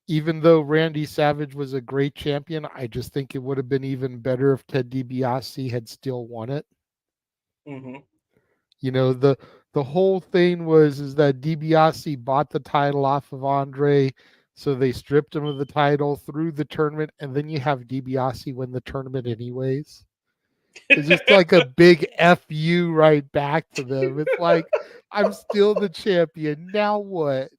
even though Randy Savage was a great champion, I just think it would have been even better if Ted DiBiase had still won it. Mm-hmm. You know, the whole thing is that DiBiase bought the title off of Andre, so they stripped him of the title through the tournament, and then you have DiBiase win the tournament anyways. It's just like a big FU right back to them. It's like, I'm still the champion. Now what?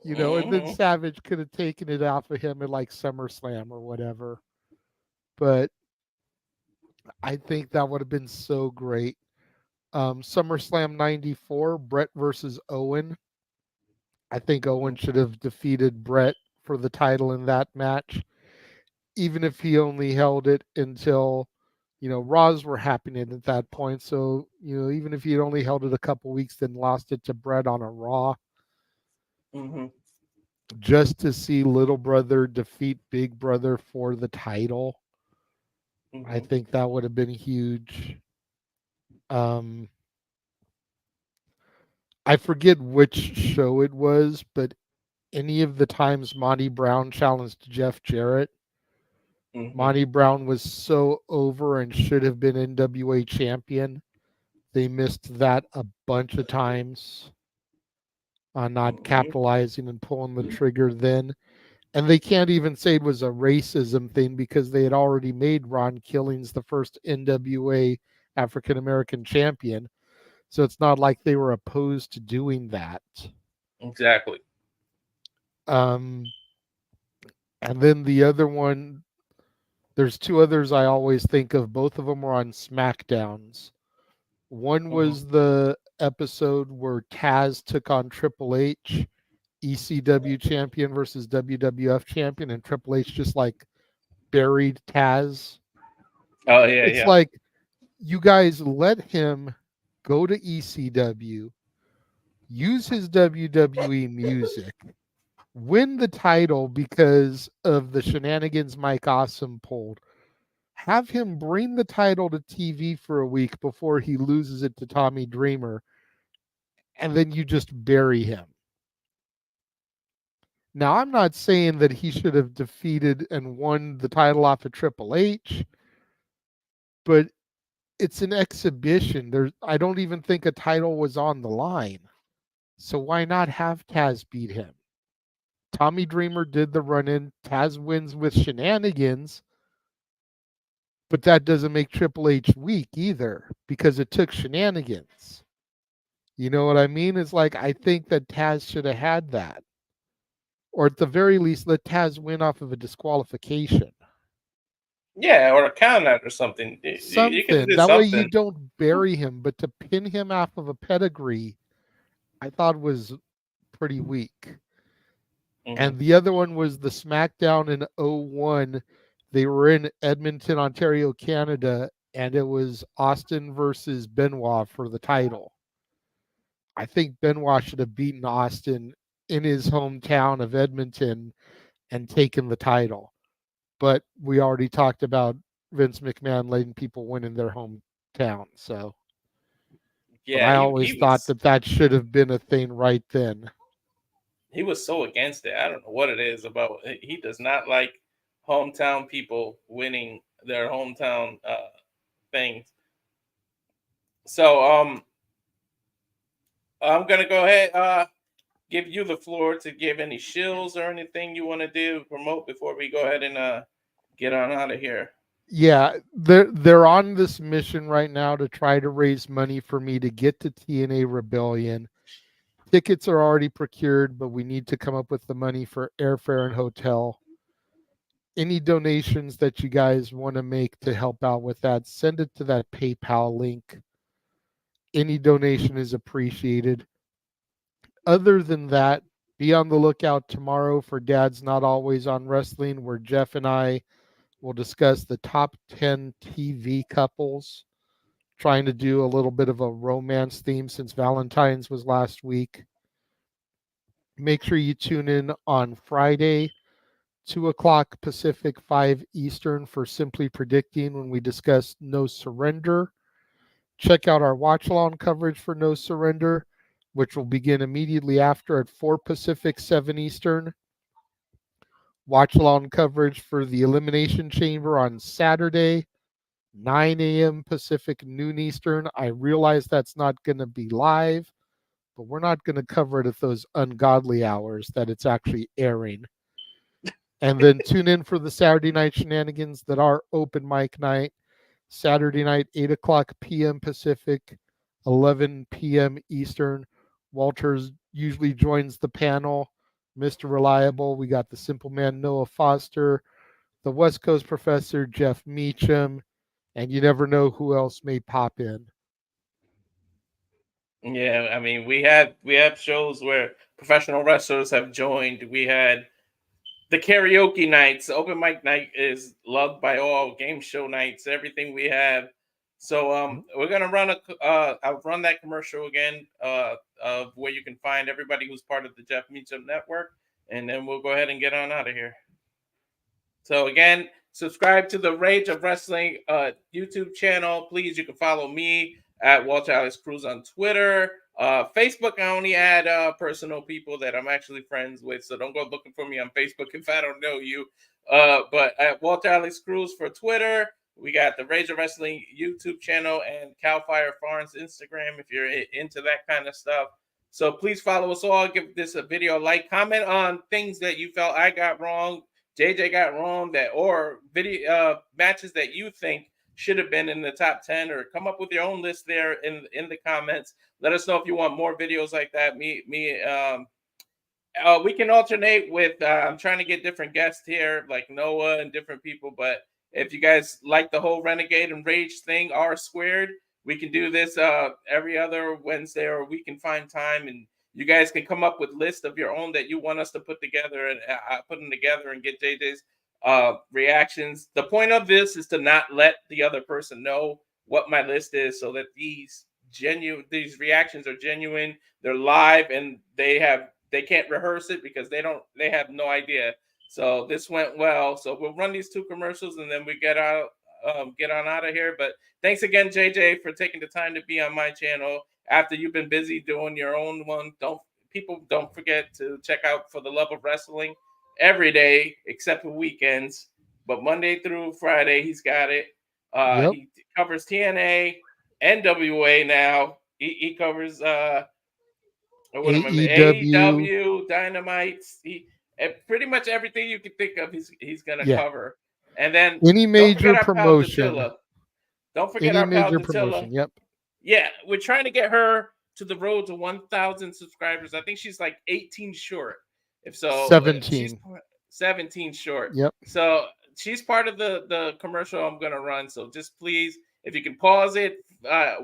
You know, and then Savage could have taken it off of him at like SummerSlam or whatever. But I think that would have been so great. SummerSlam 94, Brett versus Owen. I think Owen should have defeated Brett for the title in that match, even if he only held it until, you know, Raws were happening at that point. So, you know, even if he had only held it a couple weeks, then lost it to Brett on a Raw. Mm-hmm. Just to see Little Brother defeat Big Brother for the title I think that would have been huge. Um, I forget which show it was, but any of the times Monty Brown challenged Jeff Jarrett, Monty Brown was so over and should have been NWA champion. They missed that a bunch of times on not capitalizing and pulling the trigger then. And they can't even say it was a racism thing because they had already made Ron Killings the first NWA African American champion. So it's not like they were opposed to doing that. Exactly. And then the other one, there's two others I always think of. Both of them were on SmackDowns. One was the episode where Taz took on Triple H, ECW champion versus WWF champion, and Triple H just like buried Taz. Oh yeah, It's yeah. like, you guys let him go to ECW, use his WWE music, win the title because of the shenanigans Mike Awesome pulled. Have him bring the title to TV for a week before he loses it to Tommy Dreamer, and then you just bury him. Now, I'm not saying that he should have defeated and won the title off of Triple H, but it's an exhibition. I don't even think a title was on the line. So why not have Taz beat him? Tommy Dreamer did the run-in. Taz wins with shenanigans, but that doesn't make Triple H weak either because it took shenanigans. You know what I mean? It's like, I think that Taz should have had that. Or at the very least, let Taz win off of a disqualification. Yeah, or a count out or something. You can Something. do That way you something. don't bury him, but to pin him off of a pedigree, I thought was pretty weak. And the other one was the SmackDown in 01. They were in Edmonton, Ontario, Canada, and it was Austin versus Benoit for the title. I think Benoit should have beaten Austin in his hometown of Edmonton and taken the title. But we already talked about Vince McMahon letting people win in their hometown. So, but Yeah, I always thought that should have been a thing right then. He was so against it. I don't know what it is about. He does not like hometown people winning their hometown things. So I'm gonna go ahead give you the floor to give any shills or anything you want to do promote before we go ahead and get on out of here. Yeah, they're on this mission right now to try to raise money for me to get to TNA Rebellion. Tickets are already procured, but we need to come up with the money for airfare and hotel. Any donations that you guys want to make to help out with that, send it to that PayPal link. Any donation is appreciated. Other than that, be on the lookout tomorrow for Dad's Not Always on Wrestling, where Jeff and I will discuss the top 10 TV couples, trying to do a little bit of a romance theme since Valentine's was last week. Make sure you tune in on Friday, 2 o'clock Pacific, 5 Eastern for Simply Predicting when we discuss No Surrender. Check out our watch along coverage for No Surrender, which will begin immediately after at 4 Pacific, 7 Eastern. Watch along coverage for the Elimination Chamber on Saturday, 9 a.m. Pacific, noon Eastern. I realize that's not going to be live, but we're not going to cover it at those ungodly hours that it's actually airing. And then tune in for the Saturday night shenanigans that are open mic night. Saturday night, 8 o'clock p.m. Pacific, 11 p.m. Eastern. Walters usually joins the panel. Mr. Reliable. We got the Simple Man, Noah Foster, the West Coast Professor, Jeff Meacham, and you never know who else may pop in. Yeah, I mean we have shows where professional wrestlers have joined. We had the karaoke nights. Open mic night is loved by all. Game show nights, everything we have. So we're gonna I'll run that commercial again of where you can find everybody who's part of the Jeff Meacham Network, and then we'll go ahead and get on out of here. So again, Subscribe to the Rage of Wrestling YouTube channel. Please, you can follow me at Walter Alex Cruz on Twitter. Facebook, I only add personal people that I'm actually friends with, so don't go looking for me on Facebook if I don't know you. But at Walter Alex Cruz for Twitter. We got the Rage of Wrestling YouTube channel and Cal Fire Farms Instagram if you're into that kind of stuff. So please follow us all. Give this a video a like. Comment on things that you felt I got wrong, JJ got wrong, or video matches that you think should have been in the top 10, or come up with your own list there in the comments. Let us know if you want more videos like that. We can alternate with I'm trying to get different guests here, like Noah and different people. But if you guys like the whole Renegade and Rage thing, R squared, we can do this every other Wednesday, or we can find time, and you guys can come up with lists of your own that you want us to put together, and put them together and get JJ's reactions. The point of this is to not let the other person know what my list is, so that these reactions are genuine, they're live, and they can't rehearse it because they have no idea. So this went well. So we'll run these 2 commercials and then we get on out of here. But thanks again, JJ, for taking the time to be on my channel after you've been busy doing your own one. Don't forget to check out For the Love of Wrestling every day except for weekends. But Monday through Friday, he's got it. He covers TNA, NWA now. He covers AEW, Dynamites. Pretty much everything you can think of, he's gonna cover. And then any major promotion. Don't forget our pal Datilla. Yep. Yeah, we're trying to get her to the road to 1,000 subscribers. I think she's like 18 short. If so, 17 short. Yep. So she's part of the commercial I'm gonna run. So just please, if you can pause it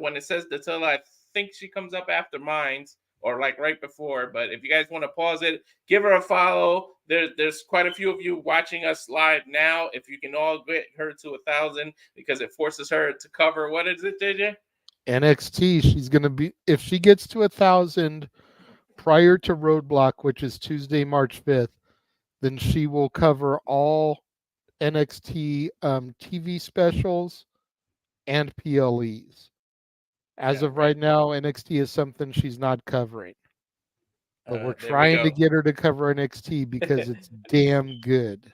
when it says Datilla, I think she comes up after mine's, or like right before. But if you guys want to pause it, give her a follow. There's quite a few of you watching us live now. If you can all get her to 1,000, because it forces her to cover, what is it, JJ? NXT. She's going to be, if she gets to 1,000 prior to Roadblock, which is Tuesday, March 5th, then she will cover all NXT TV specials and PLEs. As of right now, NXT is something she's not covering. But we're trying to get her to cover NXT because it's damn good.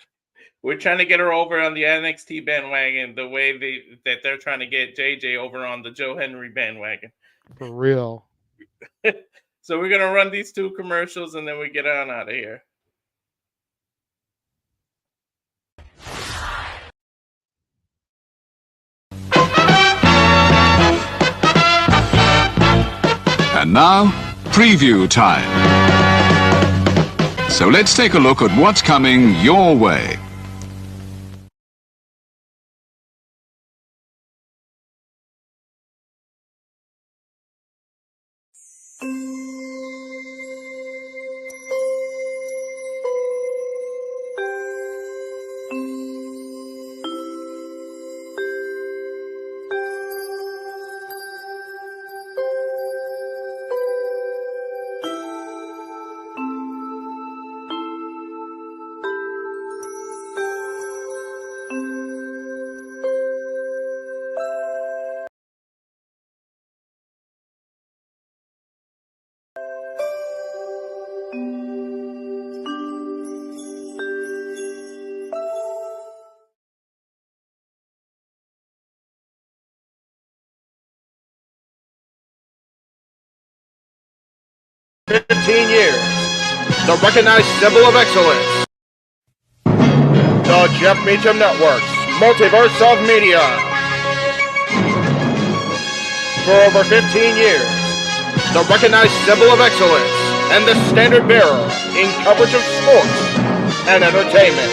We're trying to get her over on the NXT bandwagon the way that they're trying to get JJ over on the Joe Henry bandwagon. For real. So we're going to run these 2 commercials and then we get on out of here. And now, preview time. So let's take a look at what's coming your way. Years, the recognized symbol of excellence, the Jeff Meacham Network's multiverse of media. For over 15 years, the recognized symbol of excellence and the standard bearer in coverage of sports and entertainment.